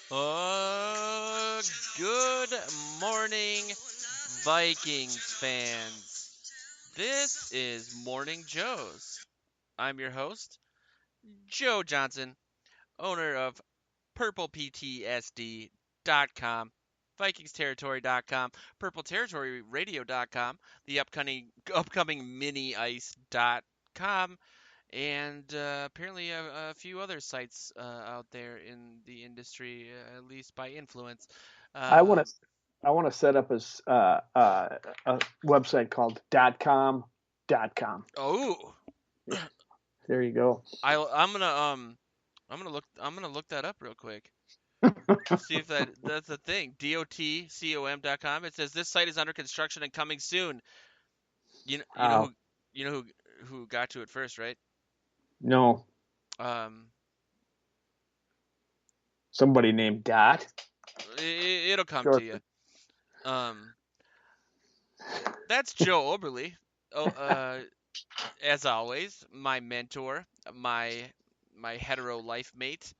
Uh, Good morning, Vikings fans. This is Morning Joe's. I'm your host, Joe Johnson, owner of PurplePTSD.com, VikingsTerritory.com, PurpleTerritoryRadio.com, the upcoming MiniIce.com, and apparently a few other sites out there in the industry, at least by influence. I want Um, to I want to set up a website called .com. oh, Yeah, there you go. I'm gonna look that up real quick. See if that's a thing. dotcom.com. It says this site is under construction and coming soon. You know Uh, who got to it first, right? no, Um, somebody named Dot. it'll come to Short you. for Um, that's Joe Oberly. Oh, as always, my mentor, my hetero life mate.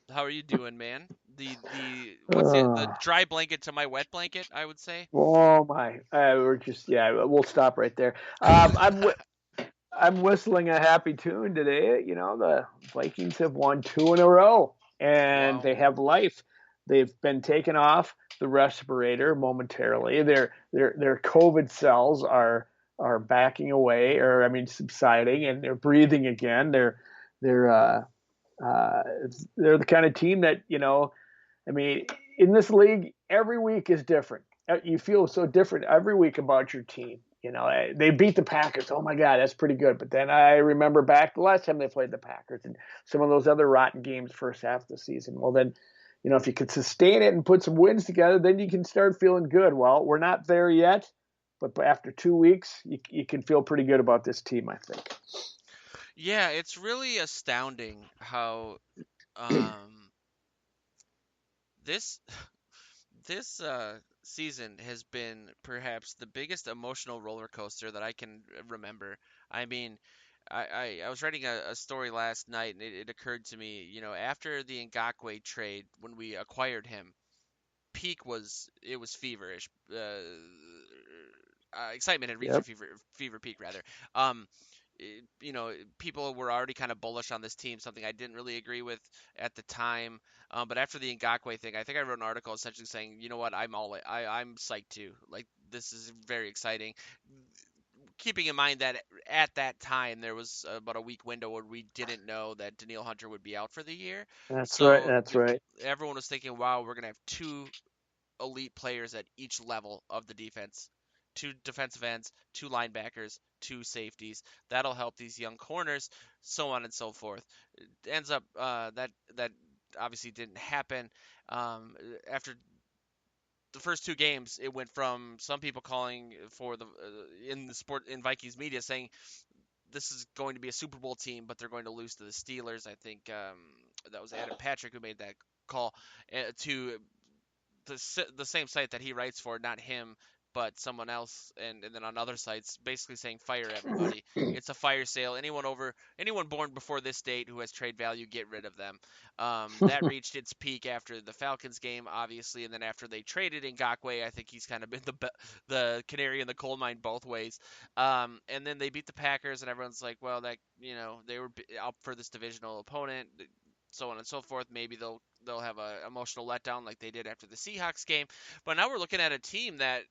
How are you doing, man? The what's it? The uh, dry blanket to my wet blanket, I would say. oh my! We're just we'll stop right there. I'm whistling a happy tune today. You know, the Vikings have won two in a row, and Wow. they have life. They've been taken off the respirator momentarily. Their COVID cells are backing away, or I mean, subsiding, and they're breathing again. They're uh, they're the kind of team that I mean, in this league, every week is different. You feel so different every week about your team. You know, they beat the Packers. Oh my God, that's pretty good. But then I remember back the last time they played the Packers and some of those other rotten games first half of the season. Well, then, if you could sustain it and put some wins together, then you can start feeling good. Well, we're not there yet, but after 2 weeks, you can feel pretty good about this team, I think. Yeah, it's really astounding how um this this season has been perhaps the biggest emotional roller coaster that I can remember. I mean, I was writing a story last night and it occurred to me, after the Ngakwe trade, when we acquired him, peak was it was feverish. Excitement had reached a Yep. fever peak rather. Um, People were already kind of bullish on this team, something I didn't really agree with at the time. But after the Ngakwe thing, I think I wrote an article essentially saying, you know what, I'm psyched too. Like this is very exciting. Keeping in mind that at that time there was about a week window where we didn't know that Daniil Hunter would be out for the year, That's right. so That's right. everyone was thinking, wow, we're gonna have two elite players at each level of the defense. Two defensive ends, two linebackers, two safeties. That'll help these young corners, so on and so forth. It ends up that obviously didn't happen. After the first two games, it went from some people calling for the in the sport in Vikings media saying this is going to be a Super Bowl team, but they're going to lose to the Steelers. I think that was Adam Patrick who made that call to the same site that he writes for, not him, but someone else, and then on other sites, basically saying fire everybody. It's a fire sale. Anyone born before this date who has trade value, get rid of them. That reached its peak after the Falcons game, obviously, and then after they traded Ngakwe, I think he's kind of been the canary in the coal mine both ways. And then they beat the Packers, and everyone's like, well, that they were up for this divisional opponent, so on and so forth. Maybe they'll have a emotional letdown like they did after the Seahawks game. But now we're looking at a team that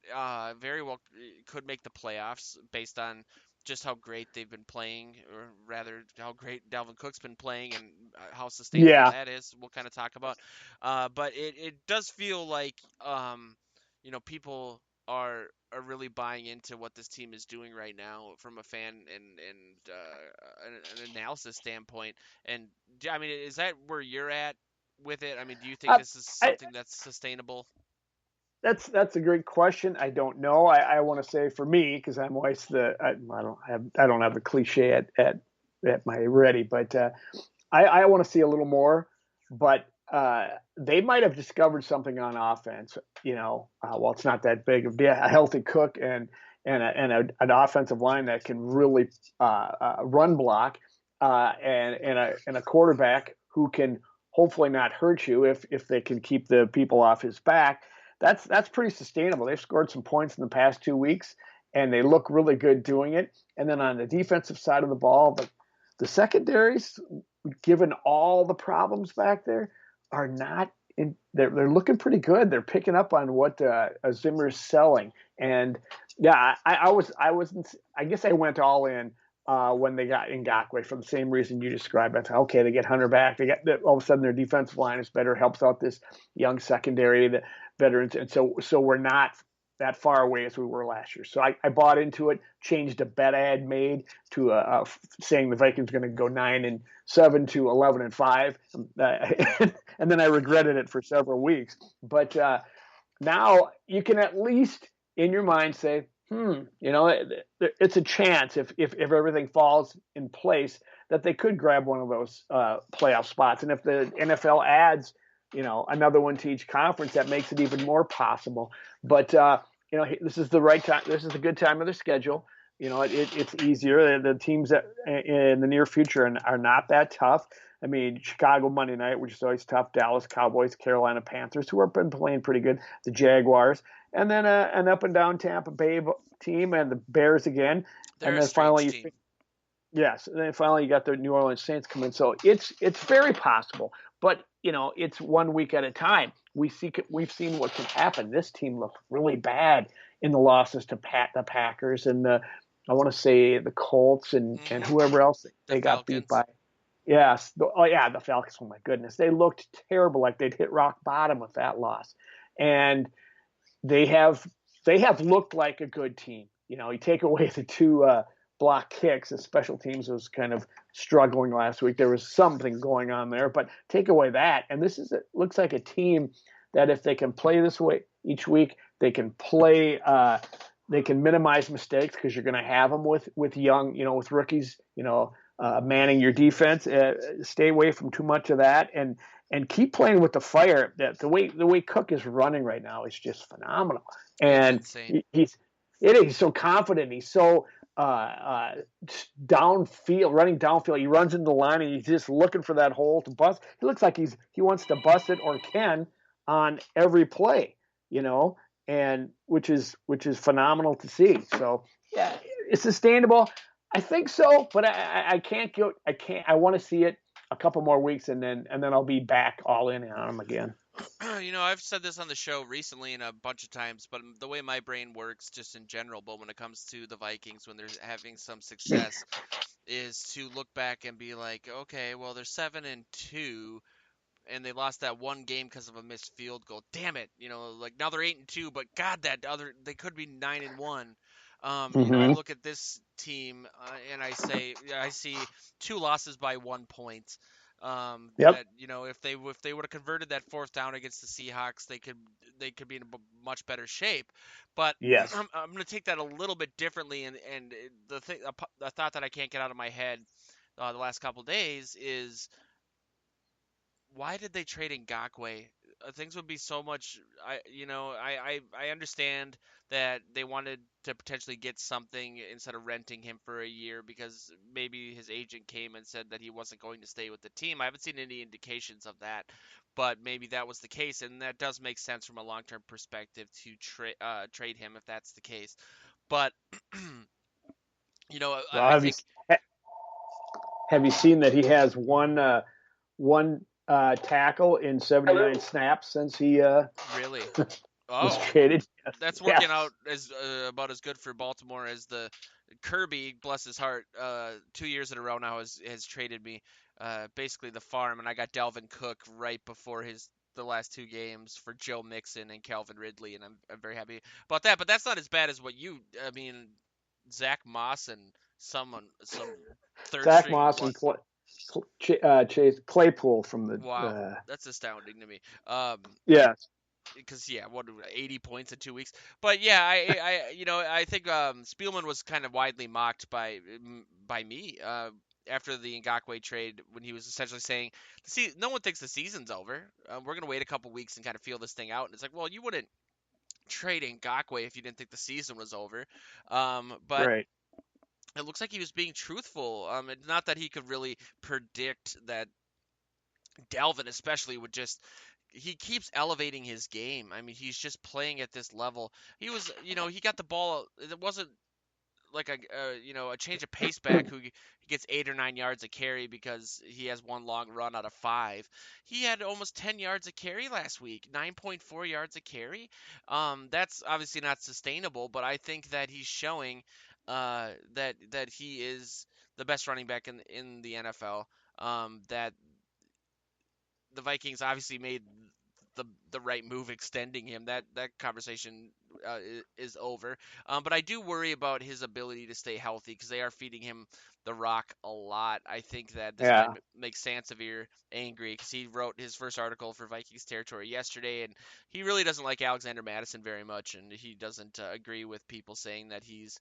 very well could make the playoffs based on just how great they've been playing, or rather, how great Dalvin Cook's been playing, and how sustainable Yeah. that is. We'll kind of talk about. But it does feel like people are really buying into what this team is doing right now from a fan and an analysis standpoint. And I mean, is that where you're at with it? I mean, do you think Uh, this is I, something that's sustainable? that's a great question. I don't know. I want to say for me because I'm always I don't have the cliche at my ready, but I want to see a little more. But they might have discovered something on offense. Well, it's not that big of a healthy Cook and an offensive line that can really run block and a quarterback who can hopefully not hurt you if they can keep the people off his back. That's pretty sustainable. They've scored some points in the past 2 weeks, and they look really good doing it. And then on the defensive side of the ball, the secondaries, given all the problems back there, are not in. They're looking pretty good. They're picking up on what Zimmer's selling, and yeah, I wasn't. I guess I went all in when they got Ngakwe for the same reason you described. I thought, okay, they get Hunter back. They get all of a sudden their defensive line is better, helps out this young secondary, the veterans, and so we're not that far away as we were last year. So I bought into it, changed a bet I had made to saying the Vikings are going to go 9-7 to 11-5, and then I regretted it for several weeks. But now you can at least in your mind say, it's a chance if everything falls in place that they could grab one of those playoff spots. And if the NFL adds, another one to each conference, that makes it even more possible. But this is the right time. This is a good time of the schedule. It's easier. The teams that in the near future are not that tough. I mean, Chicago Monday night, which is always tough. Dallas Cowboys, Carolina Panthers, who have been playing pretty good. The Jaguars, and then an up and down Tampa Bay team, and the Bears again, They're and a then strange team. yes, and then finally you got the New Orleans Saints come in. So it's very possible, but it's 1 week at a time. We've seen what can happen. This team looked really bad in the losses to the Packers and I want to say the Colts and Hmm. whoever else The they got beat Falcons. by. Yes, oh yeah, the Falcons. Oh my goodness, they looked terrible, like they'd hit rock bottom with that loss, and they have they have looked like a good team. You take away the two block kicks. The special teams was kind of struggling last week. There was something going on there, but take away that, and looks like a team that if they can play this way each week, they can play. They can minimize mistakes because you're going to have them with young, with rookies, manning your defense. Stay away from too much of that, and keep playing with the fire. That the way Cook is running right now is just phenomenal, It's and insane. he's so confident. He's so downfield, running downfield. He runs into the line and he's just looking for that hole to bust. He looks like he wants to bust it or can on every play, and which is phenomenal to see. So yeah, it's sustainable. I think so, but I can't go. I can't. I want to see it a couple more weeks, and then I'll be back all in on them again. I've said this on the show recently and a bunch of times, but the way my brain works just in general, but when it comes to the Vikings, when they're having some success, is to look back and be like, okay, well, they're 7-2, and they lost that one game because of a missed field goal. Damn it, like now they're 8-2, but God, that other they could be 9-1. I Mm-hmm. look at this team and I see two losses by 1 point. Yep. That if they would have converted that fourth down against the Seahawks, they could be in a much better shape. But Yes. I'm going to take that a little bit differently, and the thought that I can't get out of my head the last couple of days is why did they trade Ngakwe? Things would be so much. I understand that they wanted to potentially get something instead of renting him for a year because maybe his agent came and said that he wasn't going to stay with the team. I haven't seen any indications of that, but maybe that was the case, and that does make sense from a long-term perspective to trade him if that's the case. But Well, I think have you seen that he has one tackle in 79 snaps since he really. was Oh, traded? Yes. that's working Yes. out as about as good for Baltimore as the Kirby, bless his heart, 2 years in a row now has traded me basically the farm, and I got Dalvin Cook right before the last two games for Joe Mixon and Calvin Ridley, and I'm very happy about that. But that's not as bad as what I mean, Zach Moss and some third Zach string Moss what? and Chase Claypool from the Wow, that's astounding to me. yes. Because yeah, what 80 points in 2 weeks. But yeah, I think Spielman was kind of widely mocked by me after the Ngakwe trade when he was essentially saying, "See, no one thinks the season's over. We're gonna wait a couple weeks and kind of feel this thing out." And it's like, well, you wouldn't trade Ngakwe if you didn't think the season was over. But Right. it looks like he was being truthful. It's not that he could really predict that Dalvin especially would just he keeps elevating his game. I mean, he's just playing at this level. He was, he got the ball. It wasn't like a change of pace back who gets 8 or 9 yards a carry because he has one long run out of five. He had almost 10 yards a carry last week, 9.4 yards a carry. That's obviously not sustainable, but I think that he's showing that he is the best running back in the NFL. That the Vikings obviously made the right move extending him. That conversation is over. But I do worry about his ability to stay healthy because they are feeding him the rock a lot. I think that this might Yeah. make Sansevier angry because he wrote his first article for Vikings Territory yesterday, and he really doesn't like Alexander Madison very much, and he doesn't agree with people saying that he's,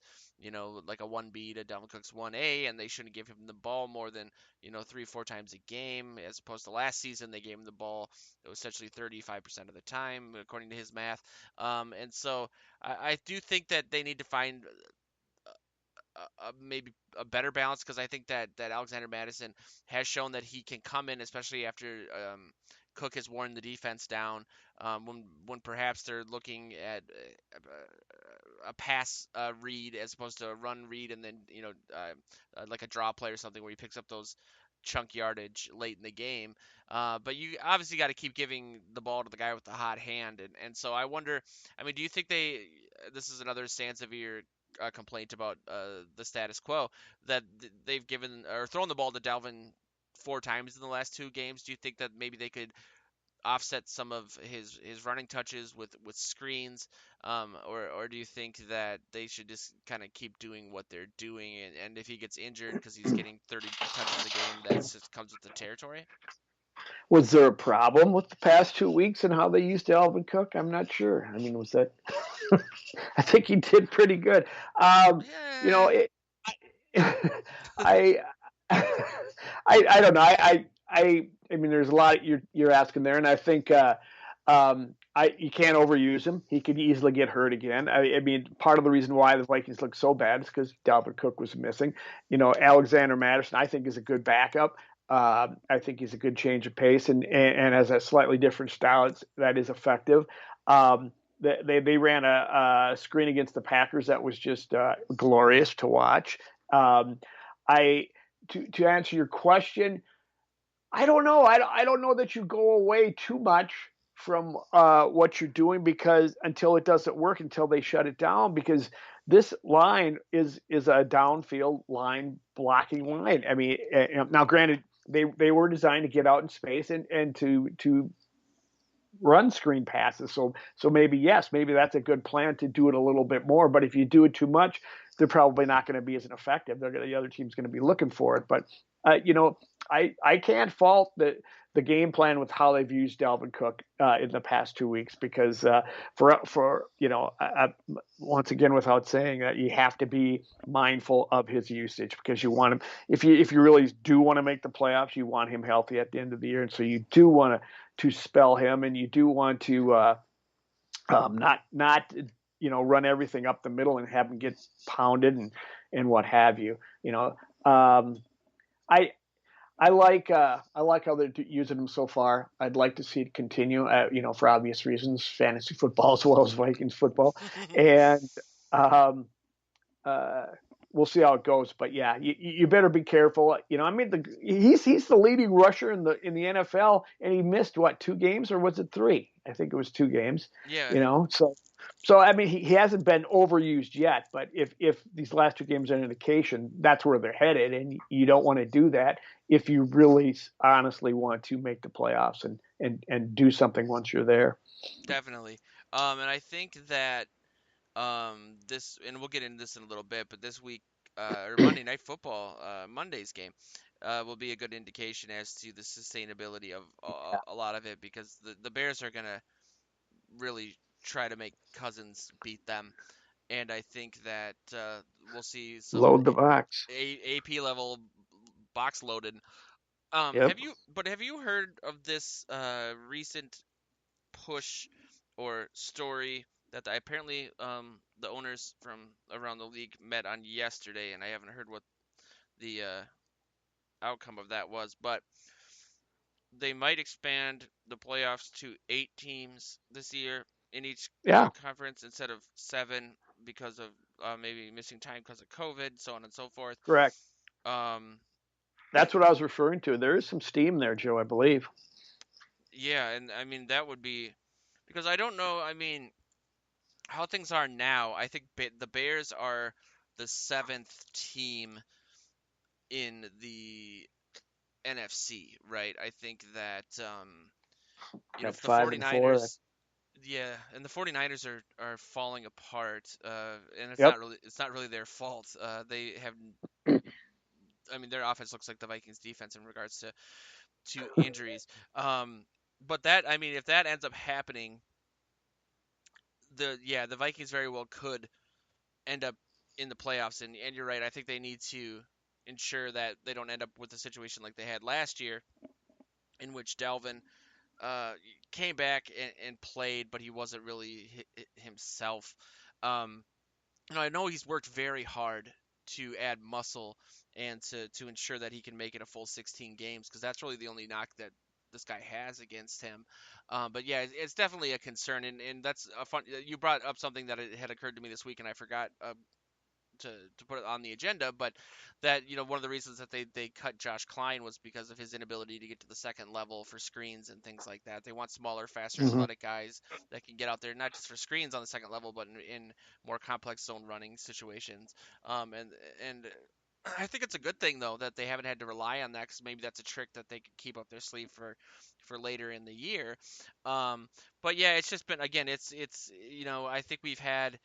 like a 1B to Dalvin Cook's 1A, and they shouldn't give him the ball more than 3 4 times a game, as opposed to last season they gave him the ball essentially 35% of the time, according to his math. And so I do think that they need to find maybe a better balance because I think that Alexander Madison has shown that he can come in, especially after Cook has worn the defense down. When perhaps they're looking at a pass read as opposed to a run read, and then like a draw play or something where he picks up those chunk yardage late in the game. But you obviously got to keep giving the ball to the guy with the hot hand, and so I wonder. I mean, do you think they? This is another stance of your complaint about the status quo that they've given or thrown the ball to Dalvin 4 times in the last 2 games. Do you think that maybe they could offset some of his running touches with screens, or do you think that they should just kind of keep doing what they're doing, and if he gets injured because he's getting 30 touches a game, that just comes with the territory? Was there a problem with the past 2 weeks and how they used Dalvin Cook? I'm not sure. I mean, was that? I think he did pretty good. Um, you know, Yeah. it, I, I don't know. I mean, there's a lot you're asking there, and I think you can't overuse him. He could easily get hurt again. I mean, part of the reason why the Vikings look so bad is because Dalvin Cook was missing. Alexander Madison, I think, is a good backup. I think he's a good change of pace and has a slightly different style that is effective. Um, they ran a screen against the Packers that was just glorious to watch. Um, I to answer your question, I don't know. I don't know that you go away too much from what you're doing because until it doesn't work, until they shut it down, because this line is a downfield line blocking line. I mean, now granted, they were designed to get out in space and to run screen passes. So maybe yes, maybe that's a good plan to do it a little bit more. But if you do it too much, they're probably not going to be as effective. The other team's going to be looking for it. But I can't fault the game plan with how they've used Dalvin Cook in the past 2 weeks because for once again without saying that you have to be mindful of his usage because you want him if you really do want to make the playoffs you want him healthy at the end of the year and so you do want to spell him and you do want to not run everything up the middle and have him get pounded and what have you. I I like how they're using him so far. I'd like to see it continue. For obvious reasons, fantasy football as well as Vikings football, and um, uh, we'll see how it goes. But yeah, you better be careful. I mean, he's the leading rusher in the NFL, and he missed what 2 games or was it 3? I think it was 2 games. Yeah, So I mean, he hasn't been overused yet. But if these last 2 games are an indication, that's where they're headed, and you don't want to do that if you really honestly want to make the playoffs and do something once you're there. definitely. And I think that this, and we'll get into this in a little bit, but this week, or Monday Night Football, Monday's game, will be a good indication as to the sustainability of a lot of it because the Bears are gonna really try to make Cousins beat them, and I think that we'll see some Load the box. AP level box loaded. Yep. Have you heard of this recent push or story that apparently the owners from around the league met on yesterday, and I haven't heard what the outcome of that was, but they might expand the playoffs to 8 teams this year in each Yeah, conference instead of 7 because of maybe missing time because of COVID, so on and so forth. correct. Um, That's what I was referring to. There is some steam there, Joe, I believe. yeah, and I mean that would be because I don't know. I mean how things are now. I think the Bears are the seventh team in the NFC, right? I think that At the 5-4. 49ers, yeah, and the 49ers are falling apart, and Yep. it's not really their fault. They have, I mean, their offense looks like the Vikings defense in regards to injuries. But that, I mean, if that ends up happening, the Vikings very well could end up in the playoffs, and you're right. I think they need to ensure that they don't end up with a situation like they had last year, in which Dalvin uh, came back and played, but he wasn't really himself. Um, I know he's worked very hard to add muscle and to ensure that he can make it a full 16 games because that's really the only knock that this guy has against him. But yeah, it's definitely a concern, and that's a fun. You brought up something that it had occurred to me this week, and I forgot to to put it on the agenda, but that one of the reasons that they cut Josh Klein was because of his inability to get to the second level for screens and things like that. They want smaller, faster, Mm-hmm. athletic guys that can get out there not just for screens on the second level, but in more complex zone running situations. And and I think it's a good thing though that they haven't had to rely on that because maybe that's a trick that they could keep up their sleeve for later in the year. Um, but yeah, it's just been again, it's I think we've had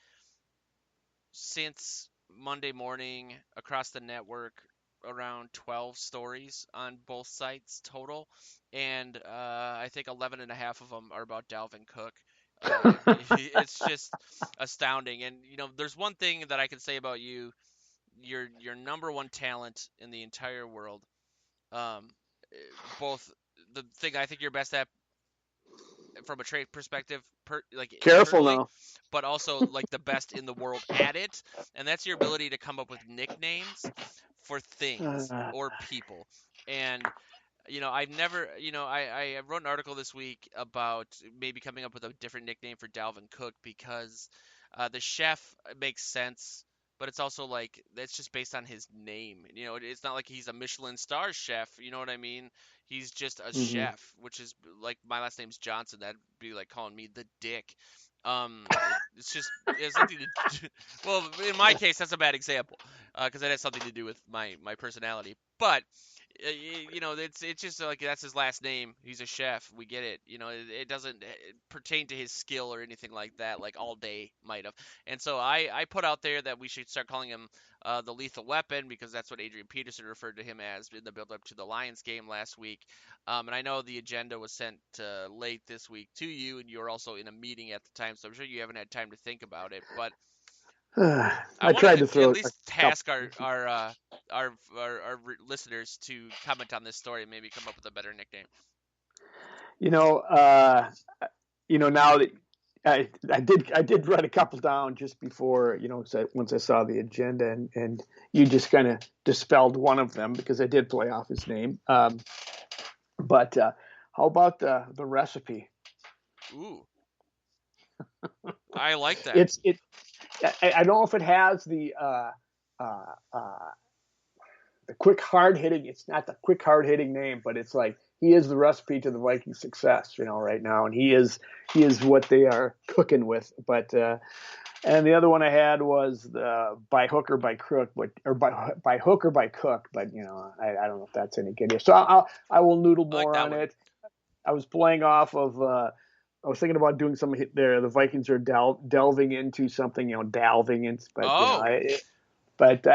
since Monday morning across the network around 12 stories on both sites total, and I think 11 and a half of them are about Dalvin Cook. It's just astounding. And there's one thing that I can say about you: you're number one talent in the entire world. Um, eh, both the thing I think you're best at from a trade perspective, Careful internally, now. but also like the best in the world at it, and that's your ability to come up with nicknames for things Uh, or people. And I've never, I wrote an article this week about maybe coming up with a different nickname for Dalvin Cook because the chef makes sense, but it's also like it's just based on his name. It's not like he's a Michelin star chef. You know what I mean? He's just a mm-hmm. chef, which is like my last name's Johnson. That'd be like calling me the Dick. It's just it has nothing to do. Well, in my case, that's a bad example because it has something to do with my personality, but it's just like that's his last name. He's a chef. We get it. It doesn't pertain to his skill or anything like that, like All Day might have. And so I put out there that we should start calling him the lethal weapon because that's what Adrian Peterson referred to him as in the build up to the Lions game last week. And I know the agenda was sent late this week to you, and you were also in a meeting at the time, so I'm sure you haven't had time to think about it. But I I wanted tried to to at throw a least couple. task our listeners to comment on this story and maybe come up with a better nickname. You know, uh, now that I did write a couple down just before, once I saw the agenda, and you just kind of dispelled one of them because I did play off his name. But how about the recipe? Ooh, I like that. It. I don't know if it has uh, uh, the quick hard hitting. It's not the quick hard hitting name, but it's like he is the recipe to the Viking success, right now, and he is what they are cooking with. But and the other one I had was by hook or by crook, but or by hook or by cook. But I don't know if that's any good. So I will noodle I like more that on one. it. I was playing off of. I was thinking about doing some hit there. The Vikings are delving into something, dalving in, but Oh, but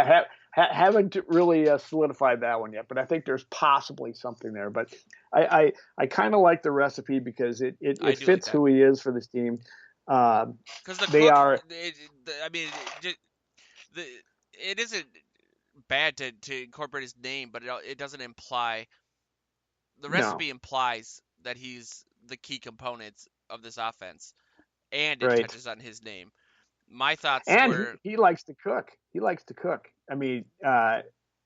haven't really solidified that one yet. But I think there's possibly something there. But I kind of like the recipe because I it do like fits that who he is for this team. Um, because the they cook. are I mean, the it isn't bad to incorporate his name, but it doesn't imply the no recipe implies that he's the key components of this offense, and it right, touches on his name. My thoughts and were he likes to cook. He likes to cook. I mean,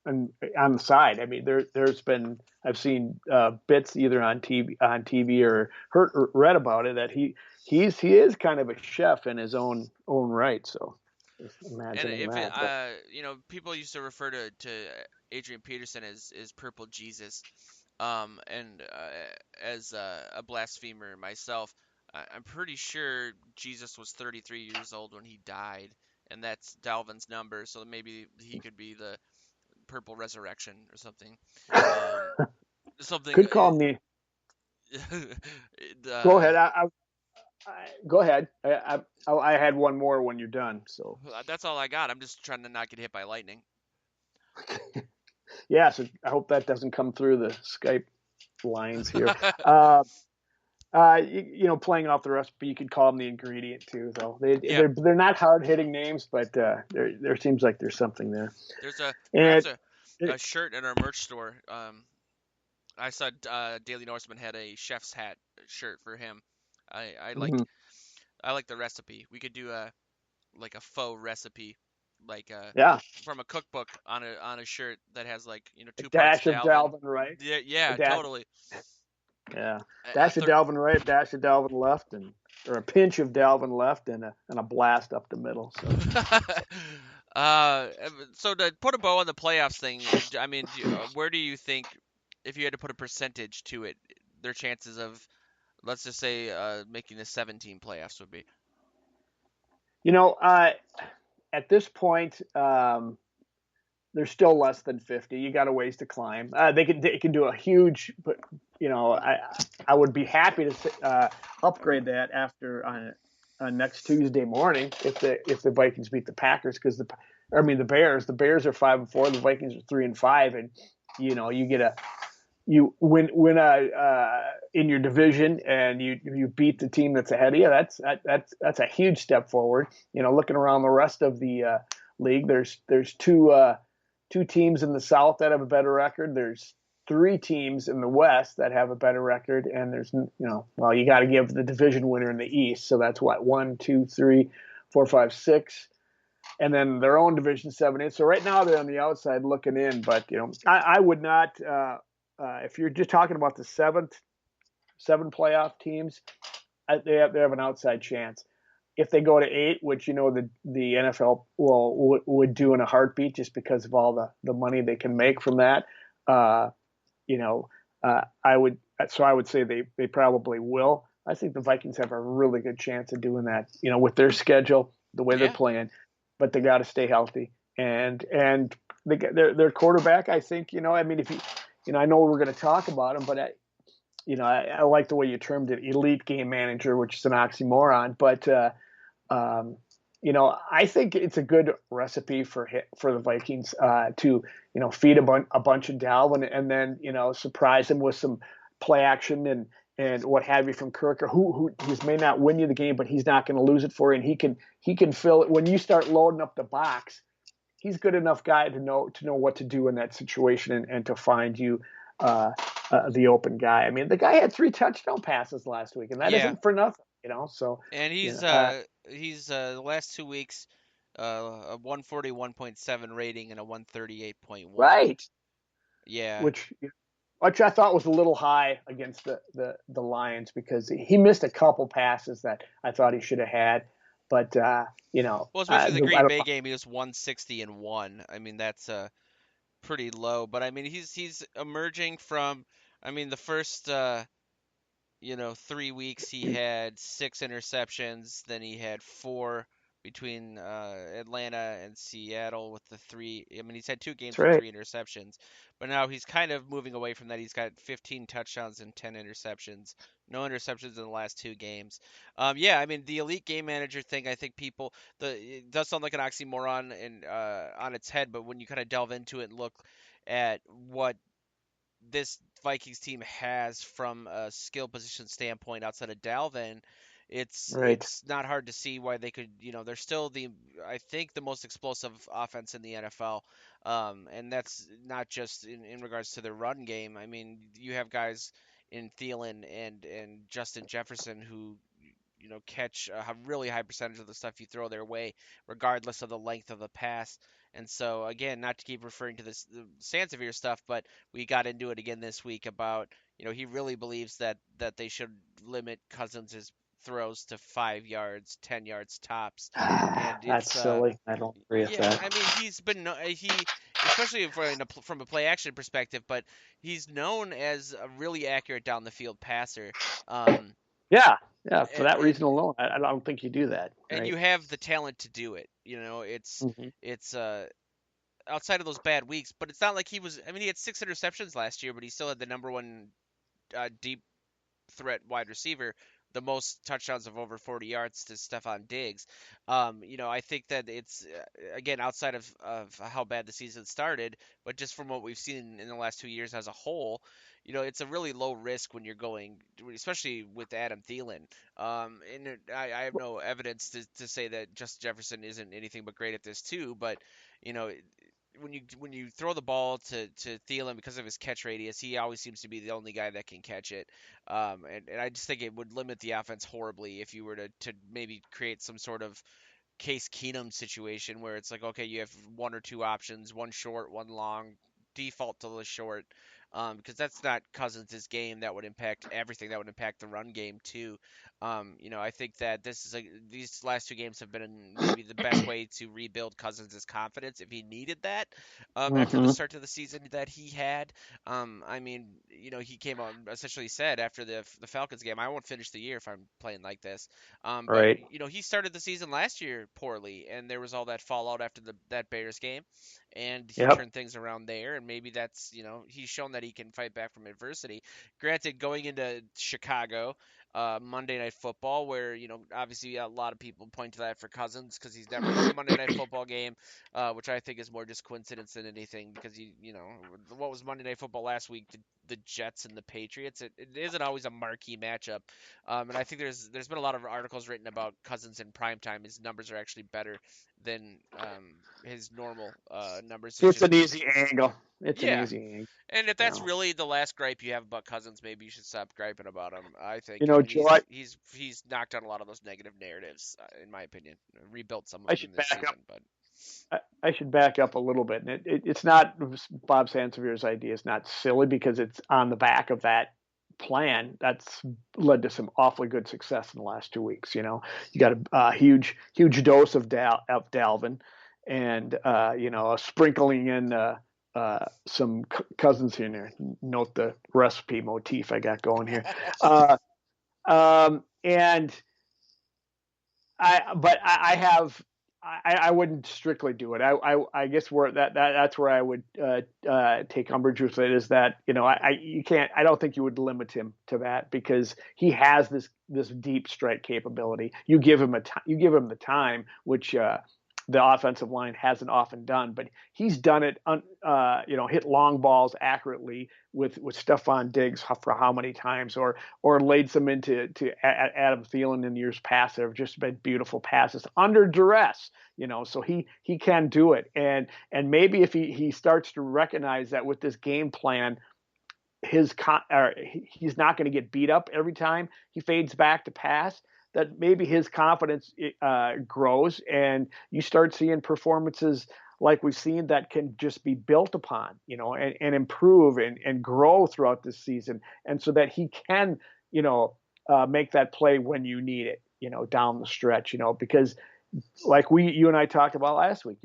on the side. I mean, there's been I've seen bits either on TV or heard or read about it that he is kind of a chef in his own right. So just And imagining if it, that. But people used to refer to Adrian Peterson as Purple Jesus, and as a blasphemer myself, I'm pretty sure Jesus was 33 years old when he died, and that's Dalvin's number. So maybe he could be the Purple Resurrection or something. Um, something. could call me. Go uh, ahead. Go ahead. I had one more when you're done. So that's all I got. I'm just trying to not get hit by lightning. yeah. So I hope that doesn't come through the Skype lines here. Uh, playing off the recipe, you could call them the ingredient too. Though Yeah, they're not hard hitting names, but there seems like there's something there. there's And perhaps a shirt in our merch store. I saw Daily Norseman had a chef's hat shirt for him. I like mm-hmm. I like the recipe. We could do a like a faux recipe, like Yeah, from a cookbook on a shirt that has like a two parts dash of Dalvin. Dalvin right, Yeah, a yeah, dash, totally. yeah, A dash of thir- Dalvin right, dash of Dalvin left, and or a pinch of Dalvin left, and a blast up the middle. So uh, so to put a bow on the playoffs thing, I mean, where do you think, if you had to put a percentage to it, their chances of, let's just say, making the 17 playoffs would be? you know, at this point, they're still less than 50. You got a ways to climb. They can do a huge, but I would be happy to upgrade that after on next Tuesday morning if the Vikings beat the Packers because the Bears are 5-4, the Vikings are 3-5, and you get a you win in your division and you beat the team that's ahead of you. That's a huge step forward. Looking around the rest of the league, there's two teams in the South that have a better record. There's three teams in the West that have a better record, and well, you got to give the division winner in the East. So that's what 1, 2, 3, 4, 5, 6, and then their own division 7, 8. So right now they're on the outside looking in, but I would not. If you're just talking about the seven playoff teams, they have an outside chance. If they go to 8, which the NFL would do in a heartbeat, just because of all the money they can make from that, uh, you know, I would say they probably will. I think the Vikings have a really good chance of doing that. With their schedule, the way they're Yeah, playing, but they got to stay healthy and their quarterback. I think I mean if I know we're going to talk about him, but I like the way you termed it, elite game manager, which is an oxymoron, but. Um, I think it's a good recipe for the Vikings to feed a bunch of Dalvin and then surprise him with some play action and what have you from Kirk, or who may not win you the game, but he's not going to lose it for you, and he can fill it when you start loading up the box. He's good enough guy to know what to do in that situation and to find you the open guy. I mean, the guy had 3 touchdown passes last week, and that yeah, isn't for nothing. So and you he's know, the last 2 weeks, a 141.7 rating and a 138.1. right. Yeah, Which I thought was a little high against the Lions because he missed a couple passes that I thought he should have had, but well, especially the I Green don't. Bay game, he was 160-1. I mean, that's pretty low, but I mean, he's emerging from. I mean, the first 3 weeks he had 6 interceptions. Then he had four between Atlanta and Seattle with the three. I mean, he's had 2 games That's with right. 3 interceptions, but now he's kind of moving away from that. He's got 15 touchdowns and 10 interceptions. No interceptions in the last 2 games. Yeah, I mean the elite game manager thing. I think it does sound like an oxymoron and on its head, but when you kind of delve into it and look at what this Vikings team has from a skill position standpoint outside of Dalvin, Right. it's not hard to see why they could, they're still I think the most explosive offense in the NFL. And that's not just in regards to their run game. I mean, you have guys in Thielen and Justin Jefferson who catch a really high percentage of the stuff you throw their way, regardless of the length of the pass. And so, again, not to keep referring to this the Sansevier stuff, but we got into it again this week about, he really believes that they should limit Cousins' throws to 5 yards, 10 yards tops, and That's it's silly. I don't agree with yeah, that. I mean he's been he especially from a play action perspective, but he's known as a really accurate down the field passer. Um, Yeah, yeah. For and that and reason alone, I don't think you do that, and right? you have the talent to do it. Hmm. It's outside of those bad weeks, but it's not like he was. I mean, he had 6 interceptions last year, but he still had the number one deep threat wide receiver, the most touchdowns of over 40 yards to Stephon Diggs. I think that it's again outside of how bad the season started, but just from what we've seen in the last 2 years as a whole, it's a really low risk when you're going, especially with Adam Thielen. I have no evidence to say that Justin Jefferson isn't anything but great at this too, but you know when you throw the ball to Thielen because of his catch radius, he always seems to be the only guy that can catch it. And I just think it would limit the offense horribly if you were to maybe create some sort of Case Keenum situation where it's like, okay, you have one or two options, one short, one long, default to the short, because that's not Cousins' game. That would impact everything. That would impact the run game too. I think that these last two games have been maybe the best way to rebuild Cousins' confidence if he needed that after the Hmm. start to the season that he had. I mean, he came out and essentially said after the Falcons game, I won't finish the year if I'm playing like this. But Right. he started the season last year poorly, and there was all that fallout after that Bears game, and he Yep. turned things around there. And maybe that's he's shown that he can fight back from adversity. Granted, going into Chicago, Monday Night Football, where obviously a lot of people point to that for Cousins because he's never won a Monday Night Football game, which I think is more just coincidence than anything because what was Monday Night Football last week? The Jets and the Patriots. It isn't always a marquee matchup. And I think there's been a lot of articles written about Cousins in prime time. His numbers are actually better than his normal numbers. It's It's just an easy angle. It's an yeah. easy angle. And if that's Yeah. really the last gripe you have about Cousins, maybe you should stop griping about him. I think. You I know, mean, Joe, he's knocked out a lot of those negative narratives, in my opinion. Rebuilt some of I them should this back up. season, but I should back up a little bit. And it's not Bob Sansevier's idea. Is not silly because it's on the back of that plan that's led to some awfully good success in the last 2 weeks. You got a huge dose of Dalvin, and a sprinkling in some Cousins here and there. Note the recipe motif I got going here. Uh, and I have I wouldn't strictly do it. I guess where that's where I would take umbrage with it is that you can't. I don't think you would limit him to that because he has this deep strike capability. You give him the time, which the offensive line hasn't often done, but he's done it. Hit long balls accurately with Stephon Diggs for how many times, or laid some into Adam Thielen in years past that have just been beautiful passes under duress. So he can do it, and maybe if he starts to recognize that with this game plan, he's not going to get beat up every time he fades back to pass. That maybe his confidence grows, and you start seeing performances like we've seen that can just be built upon, and improve and grow throughout this season, and so that he can, make that play when you need it, down the stretch, because like you and I talked about last week,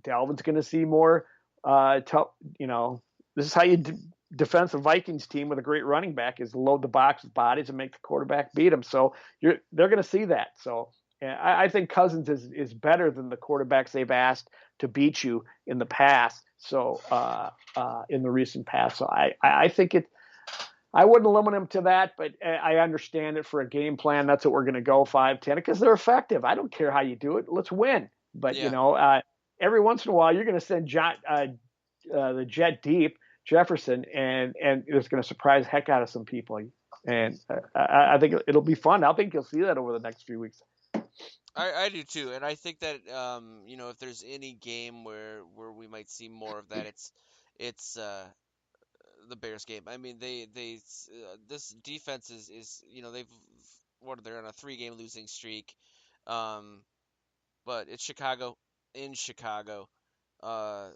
Dalvin's going to see more. Tough, this is how you defensive Vikings team with a great running back is load the box with bodies and make the quarterback beat them. So they're going to see that. So I think Cousins is better than the quarterbacks they've asked to beat you in the past. So in the recent past, so I think it. I wouldn't limit him to that, but I understand it for a game plan. That's what we're going to go 5-10 because they're effective. I don't care how you do it. Let's win. But yeah. every once in a while, you're going to send the jet deep Jefferson, and it's going to surprise the heck out of some people. And I think it'll be fun. I think you'll see that over the next few weeks. I do too, and I think that if there's any game where we might see more of that, it's the Bears game. I mean, this defense is they've what they're on a 3-game losing streak. Um, but it's Chicago in Chicago. Uh,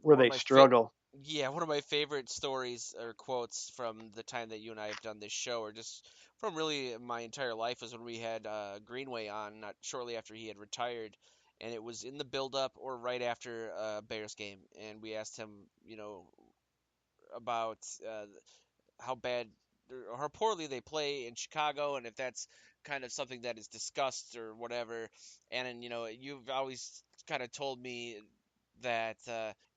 where one of they my struggle. yeah, one of my favorite stories or quotes from the time that you and I have done this show, or just from really my entire life, was when we had Greenway on, not shortly after he had retired, and it was in the build-up or right after a Bears game, and we asked him, about how bad or how poorly they play in Chicago, and if that's kind of something that is discussed or whatever. And you've always kind of told me that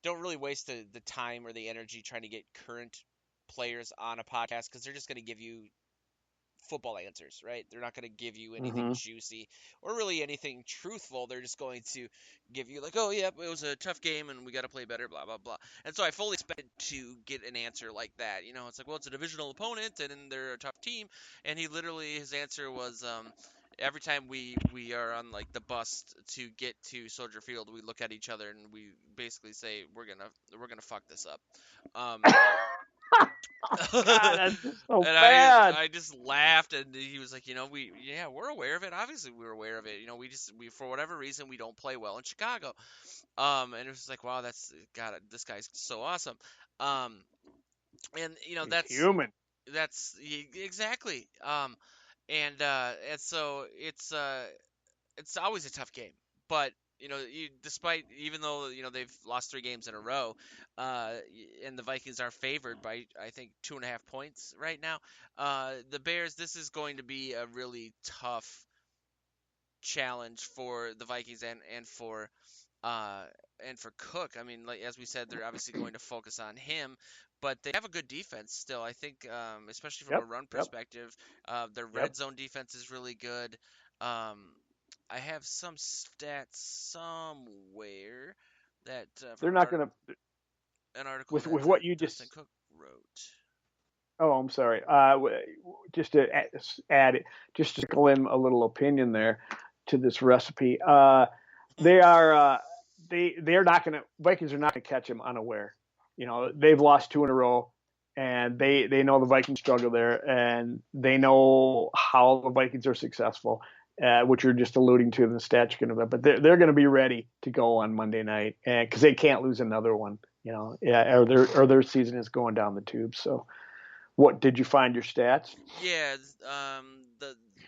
don't really waste the time or the energy trying to get current players on a podcast because they're just going to give you football answers, right? They're not going to give you anything Mm-hmm. juicy or really anything truthful. They're just going to give you like, oh yeah, it was a tough game and we got to play better, blah blah blah. And so I fully expected to get an answer like that. It's like, well, it's a divisional opponent and they're a tough team. And he literally, his answer was, every time we are on like the bus to get to Soldier Field, we look at each other and we basically say we're gonna fuck this up. Um, God, that's just so and bad. I just laughed, and he was like, we're aware of it. Obviously, we were aware of it. We for whatever reason we don't play well in Chicago. And it was like, wow, that's God, this guy's so awesome. Um, and He's human. exactly. And so it's always a tough game. But despite even though they've lost 3 games in a row, and the Vikings are favored by I think 2.5 points right now. The Bears. This is going to be a really tough challenge for the Vikings uh, and for Cook. I mean, like as we said, they're obviously going to focus on him, but they have a good defense still. I think, especially from a Yep, run yep, perspective, their yep. red zone defense is really good. Um, I have some stats somewhere that They're from not going to an article with that what you Dustin just. Cook wrote. Oh, I'm sorry. Just to add, just to sprinkle in a little opinion there to this recipe. They Hmm. are they're not going to Vikings are not going to catch him unaware. They've lost two in a row, and they know the Vikings struggle there, and they know how the Vikings are successful, which you're just alluding to in the stats you're going to. But they're going to be ready to go on Monday night, and because they can't lose another one. Yeah, or their season is going down the tube. So, what did you find your stats? Yeah,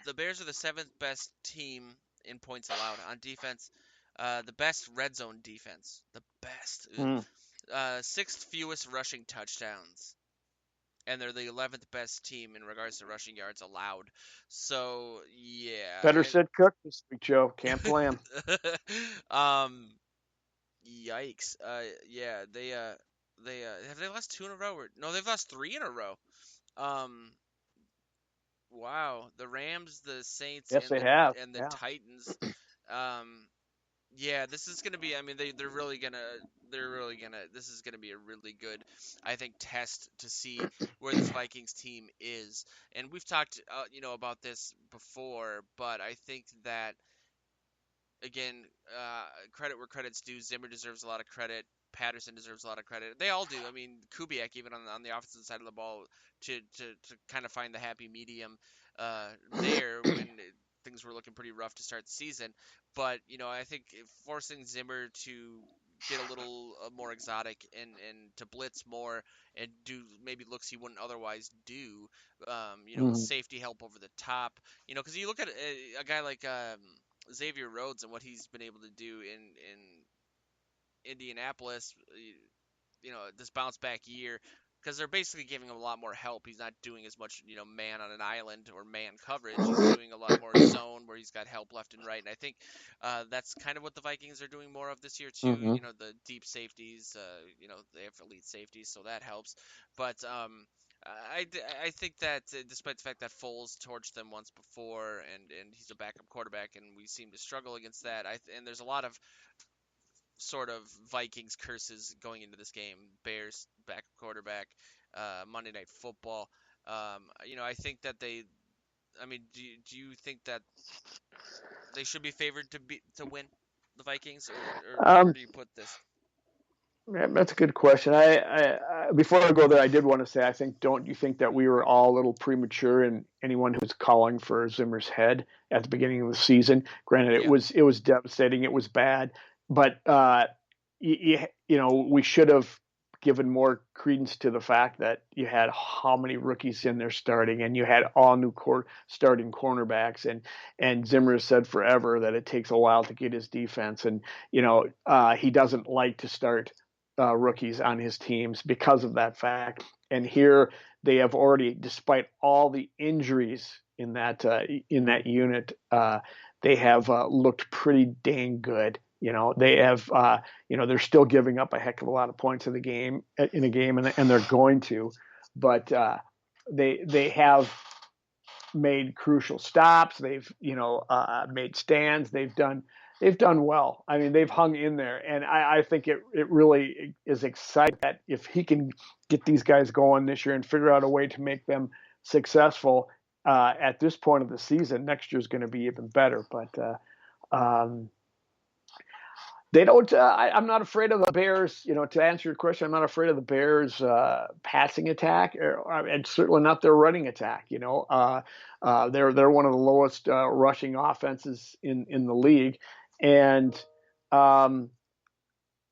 the Bears are the seventh best team in points allowed on defense. The best red zone defense. The best. Ugh. Hmm. Sixth fewest rushing touchdowns, and they're the 11th best team in regards to rushing yards allowed. So Better yeah, said Cook this week, Joe. Can't play him. um, yikes. Yeah, they have they lost 2 in a row? No, they've lost 3 in a row. Um, wow, the Rams, the Saints, Yes, they have. and the Yeah. Titans. Um, Yeah, this is gonna be. I mean, they're really gonna. This is gonna be a really good, I think, test to see where this Vikings team is. And we've talked, about this before, but I think that again, credit where credit's due. Zimmer deserves a lot of credit. Patterson deserves a lot of credit. They all do. I mean, Kubiak even on the offensive side of the ball to kind of find the happy medium there when things were looking pretty rough to start the season. But I think forcing Zimmer to get a little more exotic and to blitz more and do maybe looks he wouldn't otherwise do. With Hmm. safety help over the top. Because you look at a guy like Xavier Rhodes and what he's been able to do in Indianapolis, this bounce back year, because they're basically giving him a lot more help. He's not doing as much, man on an island or man coverage. He's doing a lot more zone where he's got help left and right. And I think that's kind of what the Vikings are doing more of this year too. Hmm. The deep safeties, they have elite safeties, so that helps. But I, I think that despite the fact that Foles torched them once before, and he's a backup quarterback, and we seem to struggle against that. And there's a lot of sort of Vikings curses going into this game. Bears backup quarterback, Monday Night Football. I think that they. I mean, do you think that they should be favored to win the Vikings, or where Um, do you put this? Yeah, that's a good question. Before I go there, I did want to say, I think, don't you think that we were all a little premature in anyone who was calling for Zimmer's head at the beginning of the season? Granted, Yeah. it was devastating, it was bad, but we should have given more credence to the fact that you had how many rookies in there starting, and you had all new starting cornerbacks, and Zimmer has said forever that it takes a while to get his defense, and he doesn't like to start rookies on his teams because of that fact. And here they have already, despite all the injuries in that unit, they have looked pretty dang good. They have, they're still giving up a heck of a lot of points in a game, and they're going to, but they have made crucial stops. They've made stands. They've done well. I mean, they've hung in there, and I think it really is exciting that if he can get these guys going this year and figure out a way to make them successful at this point of the season, next year is going to be even better. But they don't. I'm not afraid of the Bears. To answer your question, I'm not afraid of the Bears' passing attack, and certainly not their running attack. They're one of the lowest rushing offenses in the league, and um,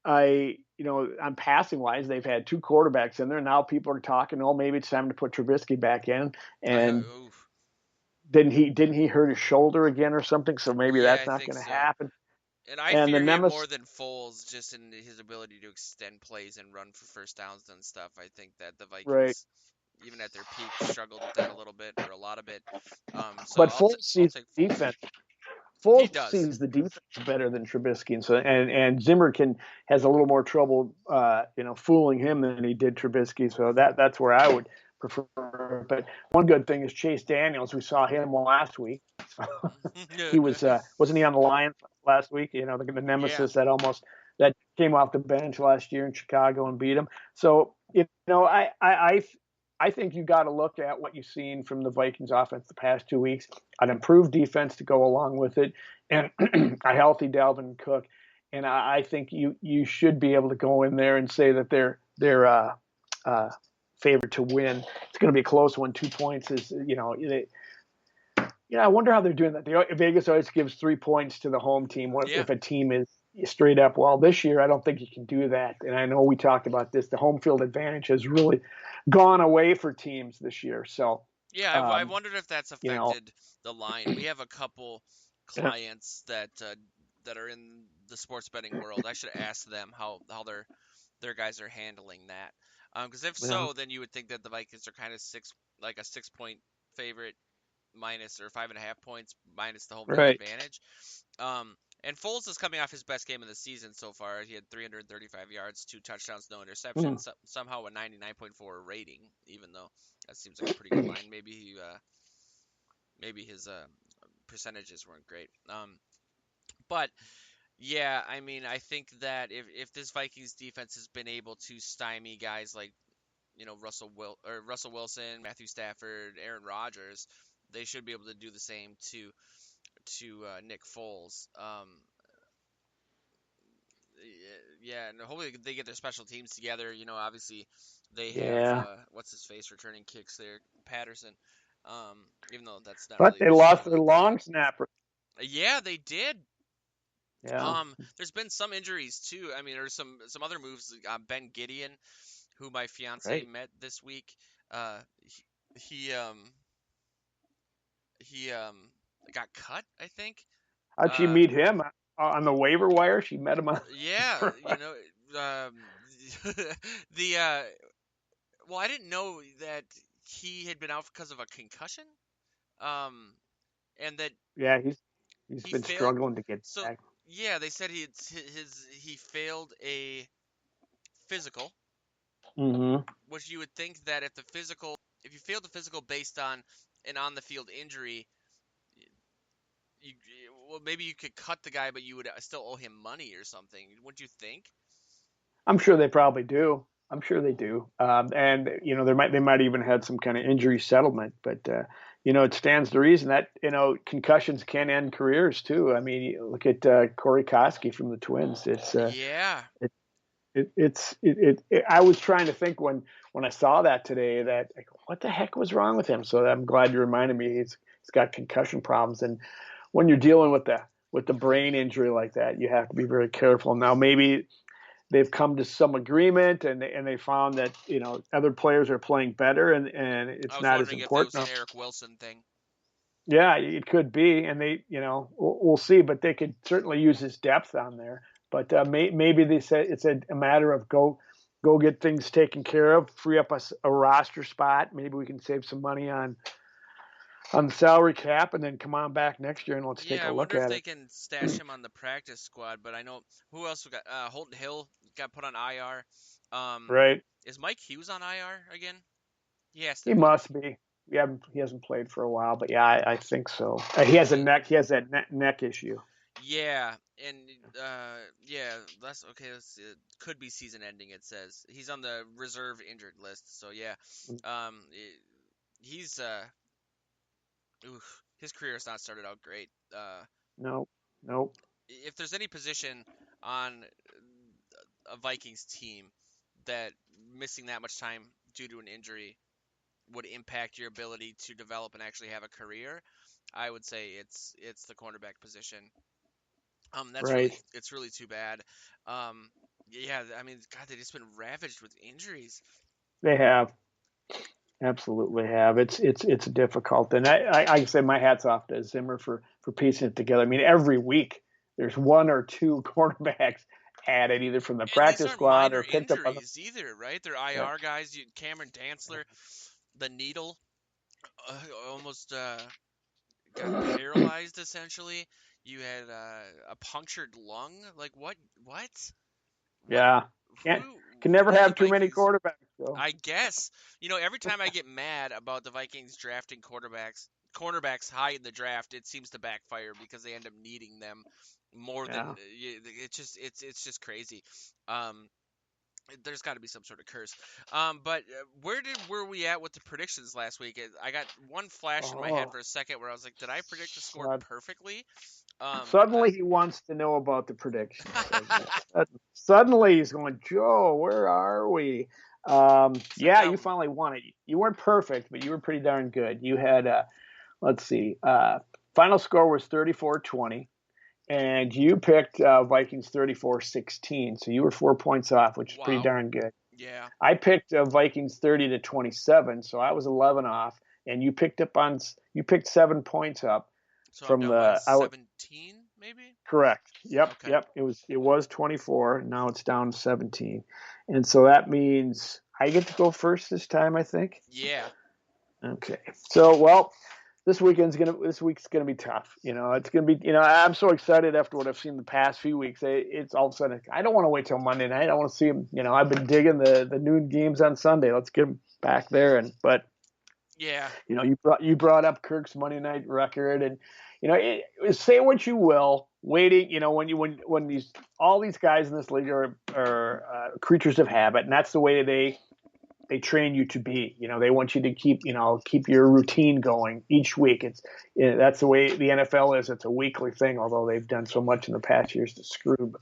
on passing wise, they've had two quarterbacks in there. Now people are talking, oh, maybe it's time to put Trubisky back in, and Oof. didn't he hurt his shoulder again or something? So maybe Yeah, that's I not think going to so. happen. And I And the fear him more nemesis, than Foles, just in his ability to extend plays and run for first downs and stuff. I think that the right? Vikings, even at their peak, struggled with that a little bit or a lot of it. So But Foles I'll sees take the Foles. defense. He Foles does. sees the defense better than Trubisky, and Zimmer has a little more trouble, fooling him than he did Trubisky. So that's where I would prefer. But one good thing is Chase Daniels. We saw him last week. He wasn't he on the Lions last week? The Yeah. nemesis that came off the bench last year in Chicago and beat him. So I think you got to look at what you've seen from the Vikings offense the past 2 weeks, an improved defense to go along with it, and a healthy Dalvin Cook. And I think you should be able to go in there and say that they're favored to win. It's going to be a close one. 2 points is I wonder how they're doing that. Vegas always gives 3 points to the home team Yeah. if a team is straight up. Well, this year I don't think you can do that. And I know we talked about this. The home field advantage has really gone away for teams this year. So, Yeah, I um, wondered if that's you know, affected the line. We have a couple clients that are in the sports betting world. I should ask them how their guys are handling that. Because if yeah, so, then you would think that the Vikings are kind of like a 6 point favorite minus or 5.5 points minus the home field right. advantage. And Foles is coming off his best game of the season so far. He had 335 yards, 2 touchdowns, no Mm. interceptions, somehow a 99.4 rating, even though that seems like a pretty good line. Maybe his percentages weren't great. But yeah, I mean, I think that if this Vikings defense has been able to stymie guys like Russell Wilson, Matthew Stafford, Aaron Rodgers, they should be able to do the same to Nick Foles. Yeah, and hopefully they get their special teams together. Obviously they have Yeah. what's his face returning kicks there, Patterson. Even though that's not But really they the lost strength of their the team. long snapper. Yeah, they did. Yeah. There's been some injuries too. I mean, there's some other moves. Ben Gideon, who my fiance Right. met this week. Uh, he he um, he got cut, I think. How'd she Uh, meet him? On the waiver wire? She met him on. yeah, the well, I didn't know that he had been out because of a concussion. Um, and that Yeah, he's he been failed. struggling to get So back. yeah, they said he failed a physical, Mm-hmm. which you would think that if you failed the physical based on an on the field injury, you well maybe you could cut the guy, but you would still owe him money or something. Wouldn't you think? I'm sure they probably do. I'm sure they do. And they might even had some kind of injury settlement, but it stands to reason that concussions can end careers too. I mean, you look at Corey Koski from the Twins. Yeah. I was trying to think when I saw that today that like, what the heck was wrong with him. So I'm glad you reminded me. He's got concussion problems, and when you're dealing with the brain injury like that, you have to be very careful. Now maybe they've come to some agreement and they found that other players are playing better and I it's was not as wondering if it was an important. Eric Wilson thing. Yeah, it could be, and we'll see, but they could certainly use his depth on there. But maybe they said it's a matter of go get things taken care of, free up a roster spot. Maybe we can save some money on the salary cap, and then come on back next year and let's take Yeah, a I look wonder if at they it. can stash him on the practice squad. But I know who else we got. Holton Hill got put on IR. Right? Is Mike Hughes on IR again? He has to He be. must be. He hasn't played for a while, but yeah, I think so. He has a And neck. He has that neck issue. yeah, and yeah, that's okay. Let's see. It could be season ending. It says he's on the reserve injured list. So yeah, he's oof, his career has not started out great. Nope. Nope. If there's any position on a Vikings team that missing that much time due to an injury would impact your ability to develop and actually have a career, I would say it's the cornerback position. That's really Right. it's really too bad. Um, yeah, I mean, God, they just been ravaged with injuries. They have. Absolutely have. It's difficult, and I say my hats off to Zimmer for piecing it together. I mean, every week there's one or two quarterbacks added either from the And these practice aren't squad minor or picked up on the. injuries either, right? They're Yeah, IR guys. Cameron Dantzler, the needle, almost got paralyzed essentially. You had a punctured lung. Like what? What? What? yeah. Who? Can Who never did the have too many Vikings? quarterbacks though. I guess every time I get mad about the Vikings drafting cornerbacks high in the draft, it seems to backfire because they end up needing them more than Yeah. it's just crazy. Um, there's got to be some sort of curse. But were we at with the predictions last week? I got one flash in my head Oh, for a second where I was like, did I predict the score sud- perfectly? Um, suddenly he wants to know about the predictions, doesn't he? Suddenly he's going, Joe, where are we? so I Yeah, got you finally won it. You weren't perfect, but you were pretty darn good. You had let's see. Final score was 34-20, and you picked Vikings 34-16. So you were 4 points off, which is pretty wow, darn good. yeah. I picked Vikings 30-27, so I was 11 off, and you picked 7 points up So I'm from down by the. 17, maybe. Correct. Yep, Okay. yep. It was 24. Now it's down to 17, and so that means I get to go first this time. I think. Yeah. Okay. So well, this week's gonna be tough. It's gonna be. I'm so excited after what I've seen the past few weeks. It's all of a sudden I don't want to wait till Monday night. I want to see them. I've been digging the noon games on Sunday. Let's get them back there. But Yeah. you brought up Kirk's Monday night record, and say what you will. Waiting, when all these guys in this league are creatures of habit, and that's the way they train you to be. They want you to keep your routine going each week. That's the way the NFL is. It's a weekly thing, although they've done so much in the past years to screw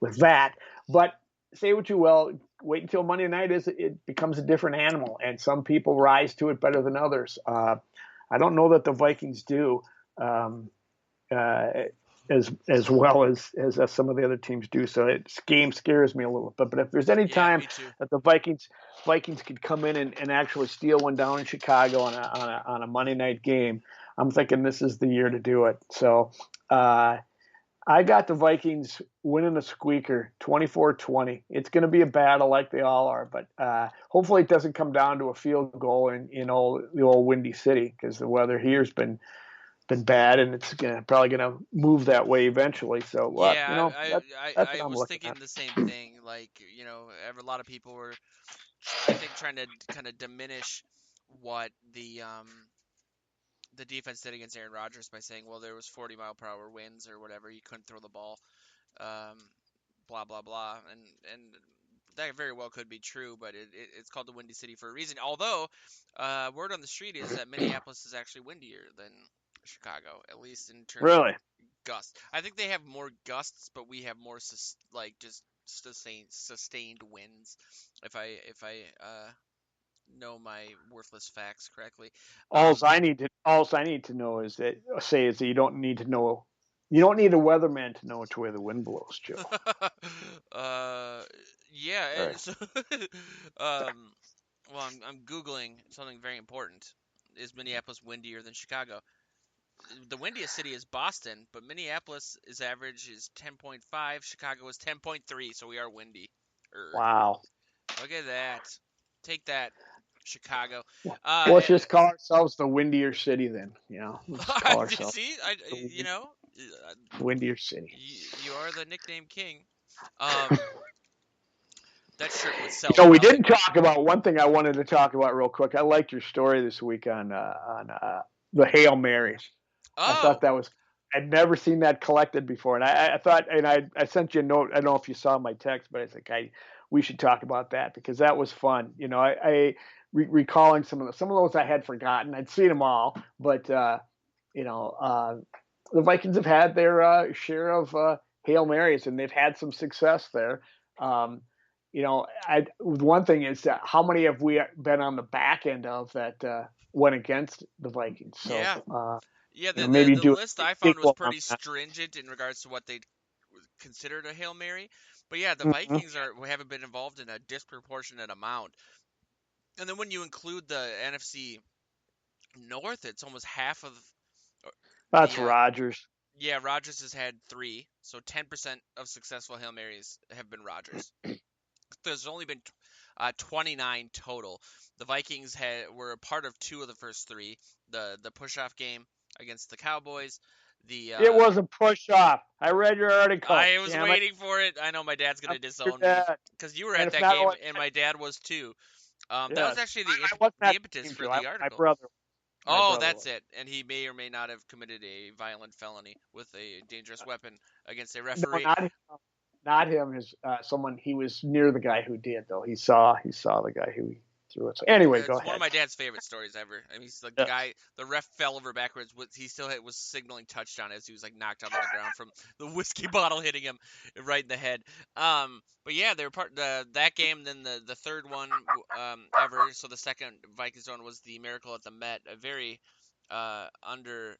with that. But say what you will, wait until Monday night it becomes a different animal, and some people rise to it better than others. I don't know that the Vikings do. Uh, as well as some of the other teams do. So this game scares me a little bit. But if there's any Yeah, time me too. that the Vikings could come in and actually steal one down in Chicago on a Monday night game, I'm thinking this is the year to do it. So I got the Vikings winning a squeaker, 24-20. It's going to be a battle like they all are, but hopefully it doesn't come down to a field goal in the old Windy City because the weather here's been bad, and it's probably gonna move that way eventually. So what Yeah, that's I what I'm was looking thinking at. the same thing. Like, a lot of people were, I think, trying to kind of diminish what the defense did against Aaron Rodgers by saying, well, there was 40-mile-per-hour winds or whatever. You couldn't throw the ball. Um, blah blah blah, and that very well could be true, but it's called the Windy City for a reason. Although, word on the street is that Minneapolis is actually windier than Chicago, at least in terms of Really? gusts. I think they have more gusts, but we have more like just sustained wins. If I know my worthless facts correctly. Um, All I need to know is that you don't need to know, you don't need a weatherman to know which way the wind blows, Joe. uh, yeah. Sorry. So, um, well, I'm googling something very important. Is Minneapolis windier than Chicago? The windiest city is Boston, but Minneapolis is average is 10.5. Chicago is 10.3, so we are windy. Wow. Look at that. Take that, Chicago. Well, Uh, let's just call ourselves the windier city then. Let's call do you ourselves see, the uh, windier city. you are the nickname king. Um, that shirt would sell We nothing. didn't talk about one thing I wanted to talk about real quick. I liked your story this week on the Hail Marys. I thought Oh, that was, I'd never seen that collected before, and I thought, and I sent you a note. I don't know if you saw my text, but I was like, we should talk about that because that was fun. Recalling some of those I had forgotten. I'd seen them all, but you know, uh, the Vikings have had their share of Hail Marys, and they've had some success there. Um, one thing is how many have we been on the back end of that went against the Vikings? So yeah. Yeah, maybe the do list I a found was sequel on pretty that. stringent in regards to what they considered a Hail Mary. But yeah, the Mm-hmm. Vikings are haven't been involved in a disproportionate amount. And then when you include the NFC North, it's almost half of That's the Rogers. yeah, Rodgers has had 3, so 10% of successful Hail Marys have been Rodgers. There's only been 29 total. The Vikings were a part of 2 of the first 3. The push-off game against the Cowboys. The It was a push off. I read your article. I was Damn it! waiting for it. I know my dad's I'm gonna your disown me dad. because you were And at it's that not game only and my dad was too. That was yes. actually I wasn't the at impetus the game, for Joe. the My article. brother. My Oh, brother that's was. it. And he may or may not have committed a violent felony with a dangerous weapon against a No, referee. not him. Not him. His someone. He was near the guy who did though. He saw the guy who threw it. So anyway, go It's one of ahead. my dad's favorite stories ever. I mean, he's the Yes. guy. The ref fell over backwards. He still was signaling touchdown as he was like knocked out on the ground from the whiskey bottle hitting him right in the head. But yeah, they were that game. Then the third one ever. So the second Vikings one was the Miracle at the Met. A very under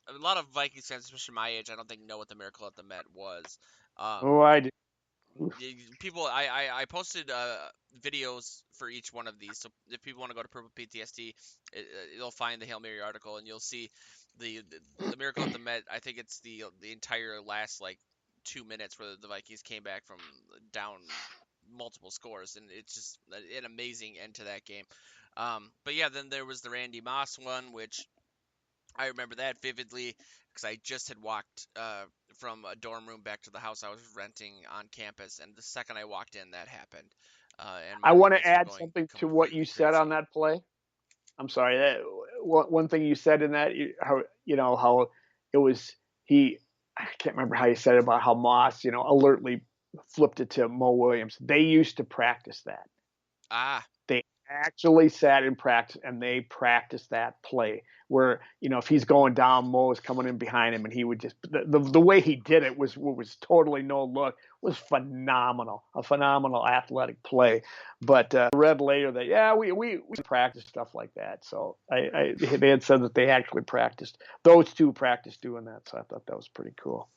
a lot of Vikings fans, especially my age, I don't think know what the Miracle at the Met was. Um, Oh, I did. people I posted videos for each one of these, so if people want to go to Purple PTSD, you'll find the Hail Mary article and you'll see the miracle at the Met. I think it's the entire last like 2 minutes where the Vikings came back from down multiple scores, and it's just an amazing end to that game. But yeah, then there was the Randy Moss one, which I remember that vividly because I just had walked from a dorm room back to the house I was renting on campus, and the second I walked in, that happened, and my I want to roommates were add going something to what you completely said on crazy. that play. I'm sorry. One thing you said in that, how it was he. I can't remember how you said it about how Moss, alertly flipped it to Mo Williams. They used to practice that. Ah, They actually sat in practice and they practiced that play where if he's going down, Mo is coming in behind him, and he would just the way he did it was totally no look, was phenomenal, a phenomenal athletic play. But read later that we practice stuff like that. So they had said that they actually practiced, those two practiced doing that. So I thought that was pretty cool.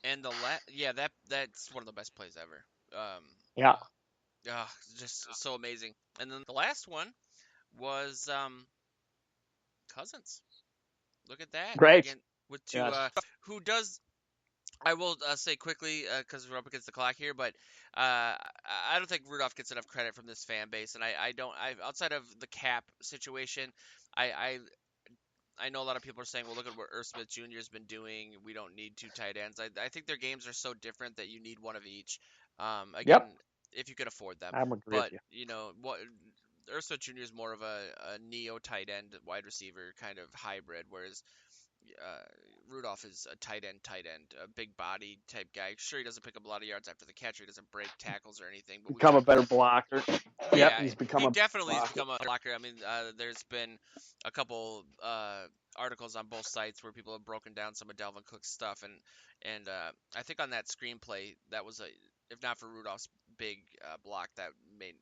and yeah, that's one of the best plays ever. Yeah, Just so amazing. And then the last one was Cousins. Look at that great. again with two Yes. who does I will say quickly because we're up against the clock here, but I don't think Rudolph gets enough credit from this fan base, and I don't. Outside of the cap situation, I, I I know a lot of people are saying, well, look at what Irv Smith Jr. has been doing. We don't need 2 tight ends. I think their games are so different that you need one of each. Again, Yep. if you can afford them, I'm agree with but you. what Irv Smith Jr. is more of a neo tight end wide receiver kind of hybrid, whereas uh, Rudolph is a tight end, a big body type guy. Sure, he doesn't pick up a lot of yards after the catch. He doesn't break tackles or anything. But we've Become a talked better about, blocker. Yep. yeah, He's become he a better definitely has blocker. become a blocker. I mean, there's been a couple articles on both sites where people have broken down some of Dalvin Cook's stuff, and I think on that screenplay that was if not for Rudolph's big block, that may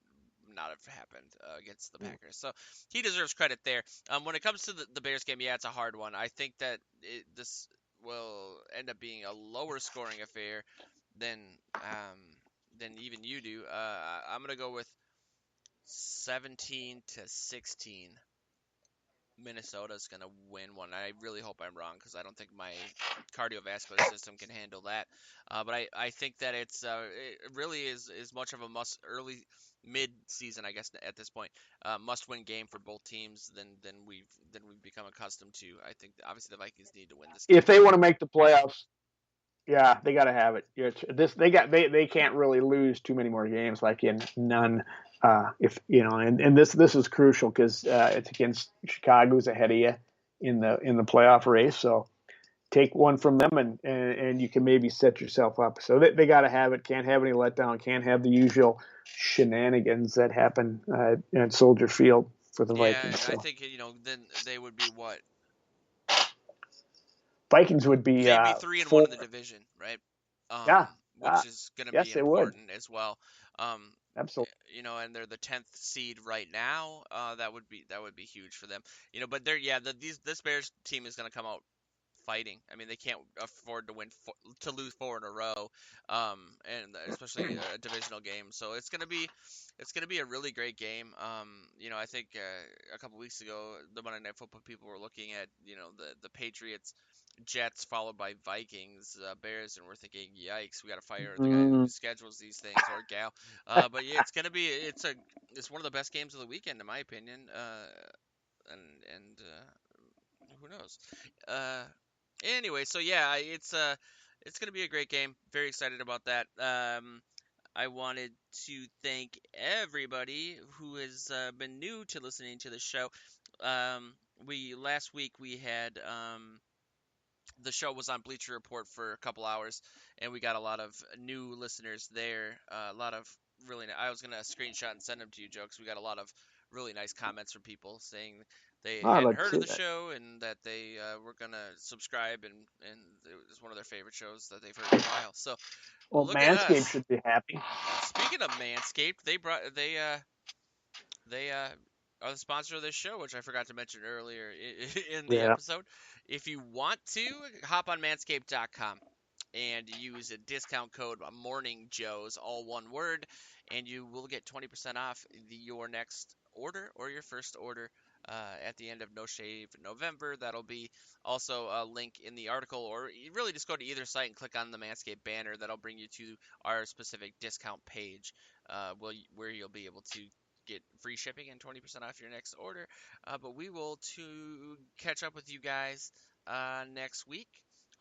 not have happened against the Packers. So he deserves credit there. When it comes to the Bears game, yeah, it's a hard one. I think that this will end up being a lower scoring affair than um, than even you do. I'm gonna go with 17-16. Minnesota's going to win one. I really hope I'm wrong because I don't think my cardiovascular system can handle that. But I think that it really is much of a must early mid season, I guess at this point, must win game for both teams than we've become accustomed to. I think that obviously the Vikings need to win this If game. they want to make the playoffs, yeah, they got to have it. This they can't really lose too many more games like in none. If you know, and this is crucial because it's against Chicago's ahead of you in the playoff race. So take one from them and you can maybe set yourself up. So they got to have it. Can't have any letdown. Can't have the usual shenanigans that happen at Soldier Field for the Yeah, Vikings. and I So think then they would be what? Vikings would be They'd be 3-1 in the 4. division, right? Um, Yeah. which is going to Yes, be they would. important as well. Um, Absolutely. and they're the 10th seed right now. That would be huge for them. But they're yeah, this Bears team is going to come out fighting. I mean, they can't afford to lose four in a row, and especially a divisional game. So it's gonna be a really great game. I think a couple weeks ago, the Monday Night Football people were looking at the Patriots, Jets followed by Vikings, Bears, and we're thinking, yikes, we got to fire the guy who Mm. schedules these things or gal. But yeah, it's one of the best games of the weekend in my opinion. And who knows? Uh, Anyway, so yeah, it's gonna be a great game. Very excited about that. I wanted to thank everybody who has been new to listening to the show. We last week we had the show was on Bleacher Report for a couple hours, and we got a lot of new listeners there. A lot of I was gonna screenshot and send them to you, Joe, 'cause we got a lot of really nice comments from people saying they I'd hadn't like to heard of see the that. show and that they were gonna subscribe, and it was one of their favorite shows that they've heard in a while. So Well, look at Manscaped us. should be happy. Speaking of Manscaped, they are the sponsor of this show, which I forgot to mention earlier in the Yeah. episode. If you want to, hop on manscaped.com and use a discount code Morning Joe's, all one word, and you will get 20% off your next order or your first order at the end of No Shave November. That'll be also a link in the article, or you really just go to either site and click on the Manscaped banner. That'll bring you to our specific discount page where you'll be able to get free shipping and 20% off your next order. But we will to catch up with you guys next week,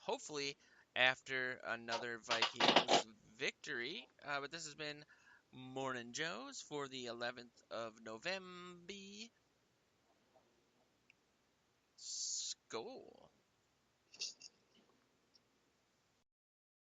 hopefully after another Vikings victory. But this has been Morning Joe's for the 11th of November. Skol.